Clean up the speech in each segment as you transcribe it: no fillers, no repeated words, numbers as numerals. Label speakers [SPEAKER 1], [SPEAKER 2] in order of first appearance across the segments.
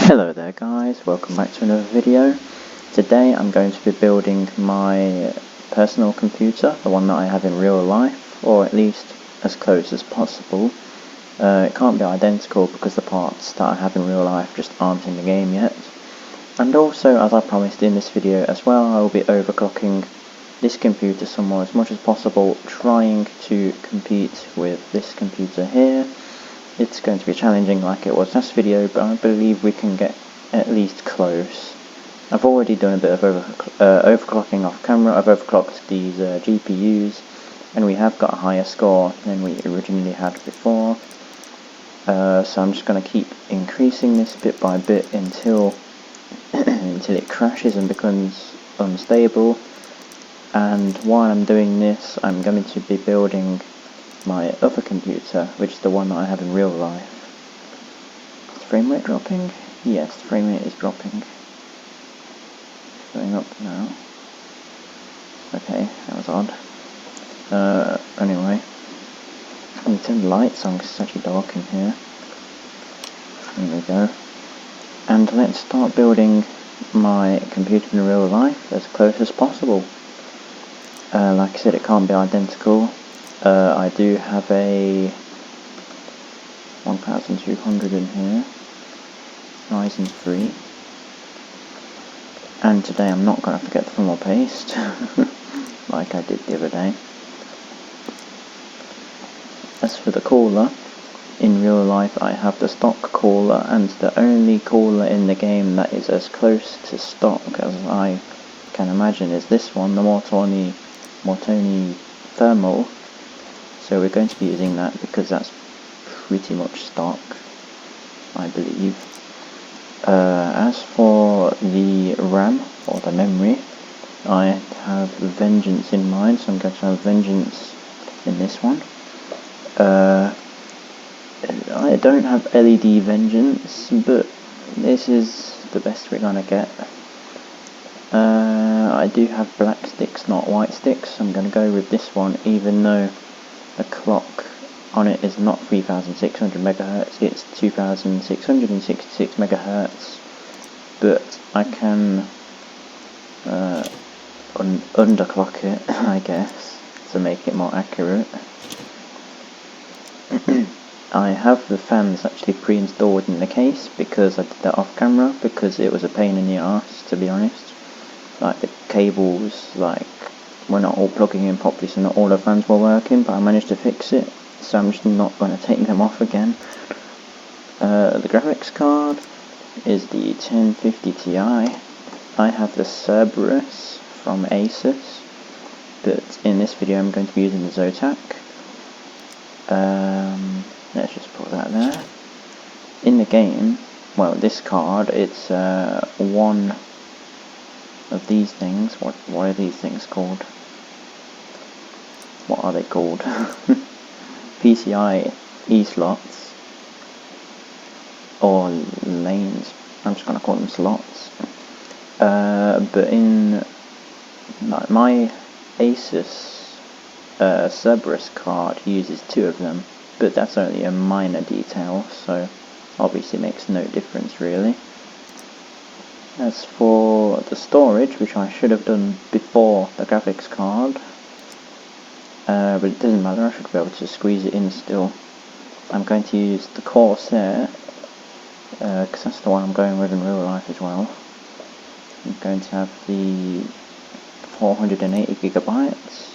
[SPEAKER 1] Hello there guys, welcome back to another video. Today I'm going to be building my personal computer, the one that I have in real life, or at least as close as possible. It can't be identical because the parts that I have in real life just aren't in the game yet. And also, as I promised in this video as well, I will be overclocking this computer somewhat as much as possible, trying to compete with this computer here. It's going to be challenging like it was last video, but I believe we can get at least close. I've already done a bit of overclocking off camera. I've overclocked these GPUs, and we have got a higher score than we originally had before. So I'm just going to keep increasing this bit by bit until until it crashes and becomes unstable. And while I'm doing this, I'm going to be building my other computer, which is the one that I have in real life. Is frame rate dropping? Yes, the frame rate is dropping. Going up now. Okay, that was odd. Anyway, I'm going to turn the lights on because it's actually dark in here. There we go. And let's start building my computer in real life as close as possible. Like I said, it can't be identical. I do have a 1200 in here, Ryzen 3, and today I'm not going to forget the thermal paste, like I did the other day. As for the cooler, in real life I have the stock cooler, and the only cooler in the game that is as close to stock as I can imagine is this one, the Mortoni Thermal. So we're going to be using that because that's pretty much stock, I believe. As for the RAM, or the memory, I have Vengeance in mind, so I'm going to have Vengeance in this one. I don't have LED Vengeance, but this is the best we're going to get. I do have black sticks, not white sticks, so I'm going to go with this one, even though the clock on it is not 3600 MHz, it's 2666 MHz, but I can underclock it, I guess, to make it more accurate. I have the fans actually pre-installed in the case because I did that off camera, because it was a pain in the arse, to be honest. Like the cables, were not all plugging in properly, so not all the fans were working, but I managed to fix it, so I'm just not going to take them off again. The graphics card is the 1050 Ti. I have the Cerberus from Asus, but in this video I'm going to be using the Zotac. Let's just put that there. In the game, well, this card, it's one of these things. What are these things called? What are they called? PCI slots, or lanes. I'm just going to call them slots. But in my Asus Cerberus card uses 2 of them, but that's only a minor detail, so obviously makes no difference really. As for the storage, which I should have done before the graphics card, but it doesn't matter, I should be able to squeeze it in still. I'm going to use the Corsair, because that's the one I'm going with in real life as well. I'm going to have the 480 gigabytes.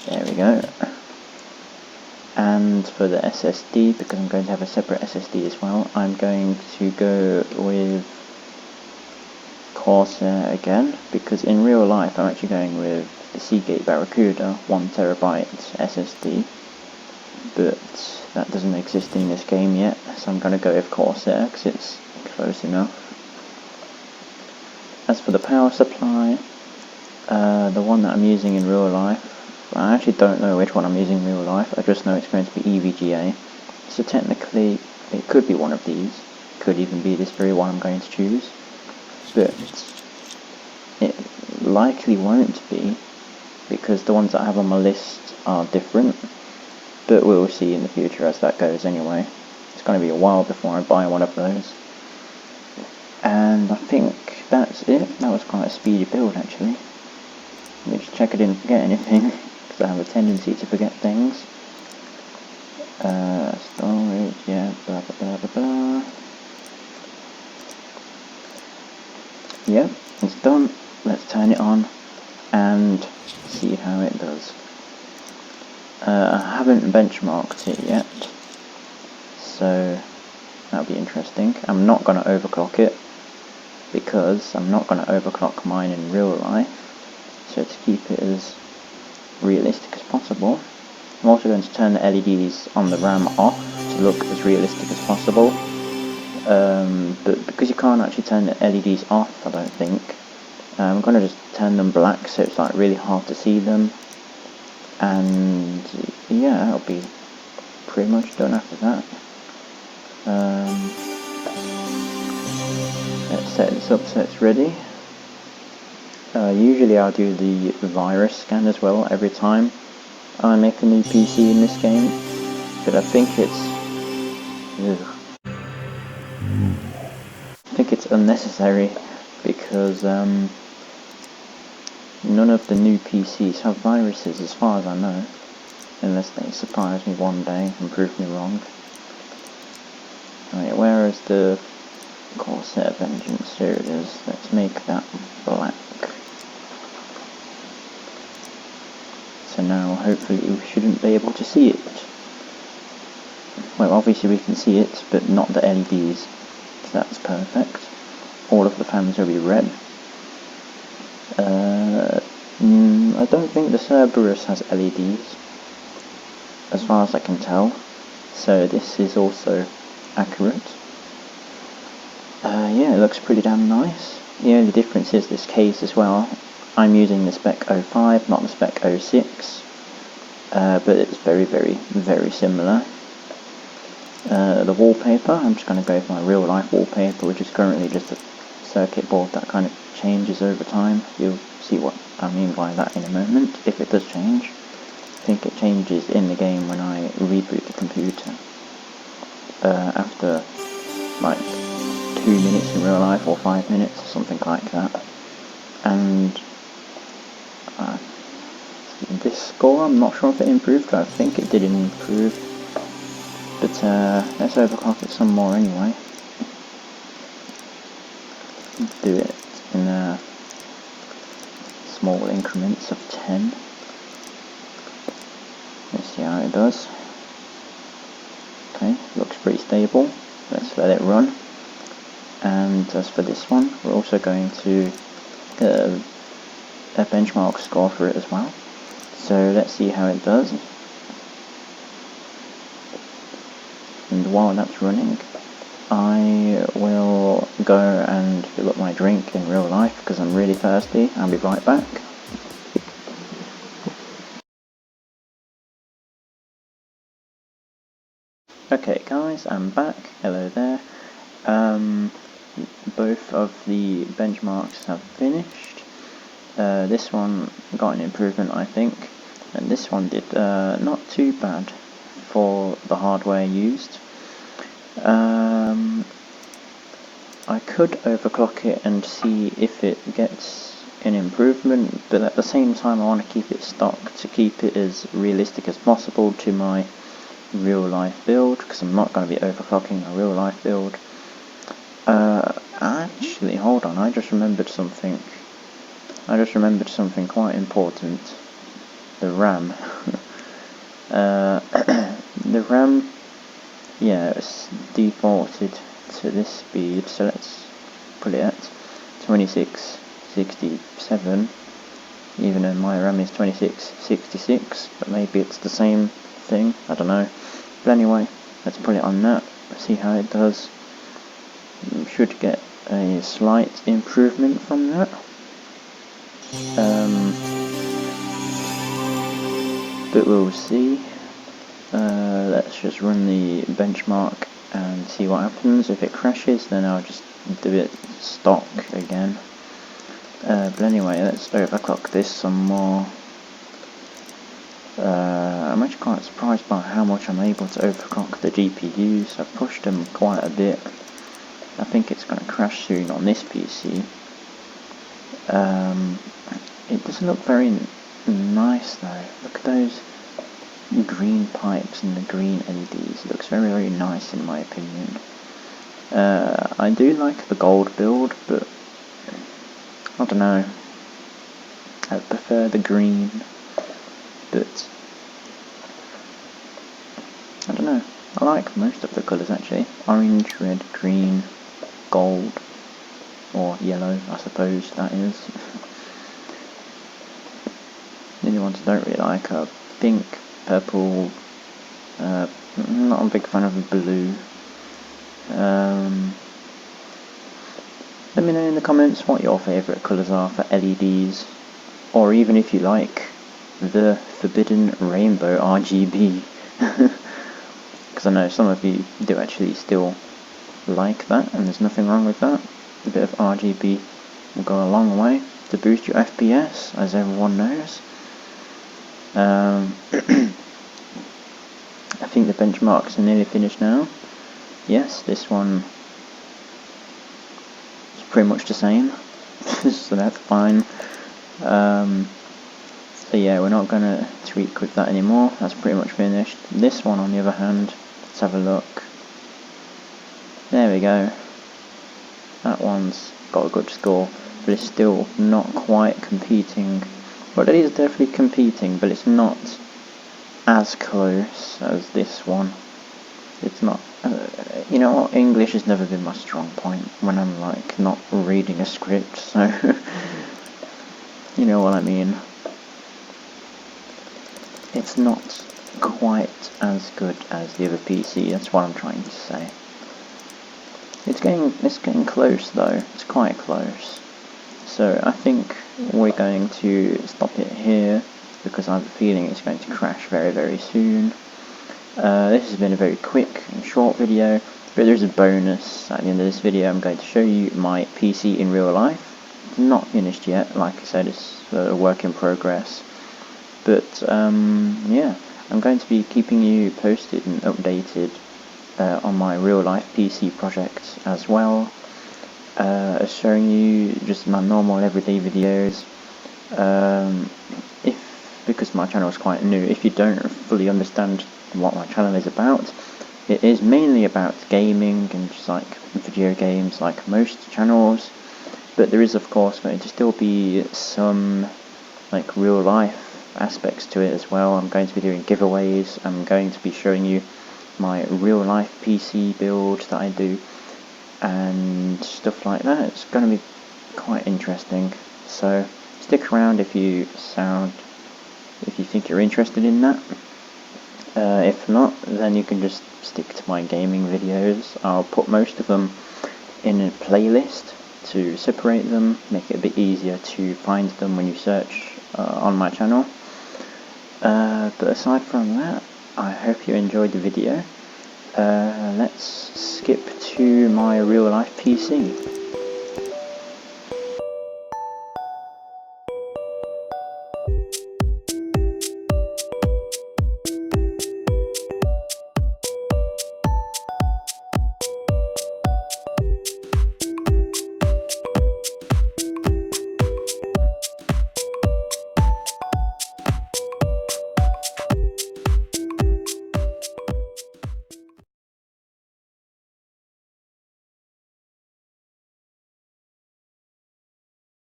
[SPEAKER 1] There we go. And for the SSD, because I'm going to have a separate SSD as well, I'm going to go with Corsair again, because in real life I'm actually going with the Seagate Barracuda 1TB SSD, but that doesn't exist in this game yet, so I'm going to go with Corsair because it's close enough. As for the power supply, the one that I'm using in real life, I actually don't know which one I'm using in real life, I just know it's going to be EVGA, so technically it could be one of these, could even be this very one I'm going to choose, but it likely won't be, because the ones that I have on my list are different, but we'll see in the future as that goes anyway. It's going to be a while before I buy one of those. And I think that's it. That was quite a speedy build actually. Let me just check I didn't forget anything, because I have a tendency to forget things. Storage, yeah, blah blah blah blah blah. Yep, it's done. Let's turn it on and see how it does. I haven't benchmarked it yet, so that'll be interesting. I'm not going to overclock it, because I'm not going to overclock mine in real life, so to keep it as realistic as possible. I'm also going to turn the LEDs on the RAM off to look as realistic as possible, but because you can't actually turn the LEDs off, I don't think, I'm going to just turn them black so it's like really hard to see them, and yeah, that'll be pretty much done after that. Let's set this up so it's ready. Usually I'll do the virus scan as well every time I make a new PC in this game, but I think it's unnecessary, because none of the new PCs have viruses as far as I know, unless they surprise me one day and prove me wrong. Right, where is the Corsair Vengeance? Here it is. Let's make that black. So now hopefully we shouldn't be able to see it. Well, obviously we can see it, but not the LEDs. So that's perfect. All of the fans will be red. I don't think the Cerberus has LEDs, as far as I can tell. So this is also accurate. Yeah, it looks pretty damn nice. The only difference is this case as well. I'm using the spec 05, not the spec 06, but it's very, very, very similar. The wallpaper, I'm just going to go for my real life wallpaper, which is currently just a circuit board that kind of changes over time. You'll see what I mean by that in a moment, if it does change. I think it changes in the game when I reboot the computer. After like 2 minutes in real life, or 5 minutes, or something like that. And this score, I'm not sure if it improved, I think it did improve. But let's overclock it some more anyway. Do it in small increments of 10. Let's see how it does. Okay, looks pretty stable. Let's let it run. And as for this one, we're also going to get a benchmark score for it as well. So let's see how it does. And while that's running, I will go and fill up my drink in real life because I'm really thirsty. I'll be right back. Okay guys, I'm back. Hello there. Both of the benchmarks have finished. This one got an improvement, I think, and this one did not too bad for the hardware used. I could overclock it and see if it gets an improvement, but at the same time I want to keep it stock to keep it as realistic as possible to my real life build, because I'm not going to be overclocking my real life build. Actually, hold on, I just remembered something quite important. The RAM. The RAM, yeah, it's defaulted to this speed, so let's put it at 2667, even though my RAM is 2666, but maybe it's the same thing, I don't know. But anyway, let's put it on that, see how it does. We should get a slight improvement from that. But we'll see. Let's just run the benchmark and see what happens. If it crashes, then I'll just do it stock again. But anyway, let's overclock this some more. I'm actually quite surprised by how much I'm able to overclock the GPUs. I've pushed them quite a bit. I think it's going to crash soon on this PC. It doesn't look very nice though. Look at those green pipes and the green LEDs. It looks very, very nice in my opinion. I do like the gold build, but I don't know. I prefer the green, but I don't know. I like most of the colours actually. Orange, red, green, gold, or yellow, I suppose that is. The only ones I don't really like are pink, purple. I'm not a big fan of the blue. Let me know in the comments what your favourite colours are for LEDs, or even if you like the forbidden rainbow RGB, because I know some of you do actually still like that, and there's nothing wrong with that. A bit of RGB will go a long way to boost your FPS, as everyone knows. I think the benchmarks are nearly finished now. Yes, this one is pretty much the same, so that's fine. So yeah, we're not going to tweak with that anymore, that's pretty much finished. This one on the other hand, let's have a look. There we go. That one's got a good score, but it's still not quite competing. Well, it is definitely competing, but it's not as close as this one. It's not, you know what, English has never been my strong point when I'm like not reading a script, so you know what I mean. It's not quite as good as the other PC, that's what I'm trying to say. It's getting close though, it's quite close. So I think we're going to stop it here, because I have a feeling it's going to crash very, very soon. This has been a very quick and short video, but there's a bonus at the end of this video. I'm going to show you my PC in real life. It's not finished yet, like I said, it's a work in progress. But yeah, I'm going to be keeping you posted and updated on my real life PC projects as well. Showing you just my normal everyday videos. Because my channel is quite new, if you don't fully understand what my channel is about, it is mainly about gaming and just like video games like most channels, but there is of course going to still be some like real life aspects to it as well. I'm going to be doing giveaways, I'm going to be showing you my real life PC build that I do and stuff like that. It's going to be quite interesting, so stick around if you think you're interested in that. If not, then you can just stick to my gaming videos. I'll put most of them in a playlist to separate them, make it a bit easier to find them when you search on my channel. But aside from that, I hope you enjoyed the video. Let's skip to my real life PC.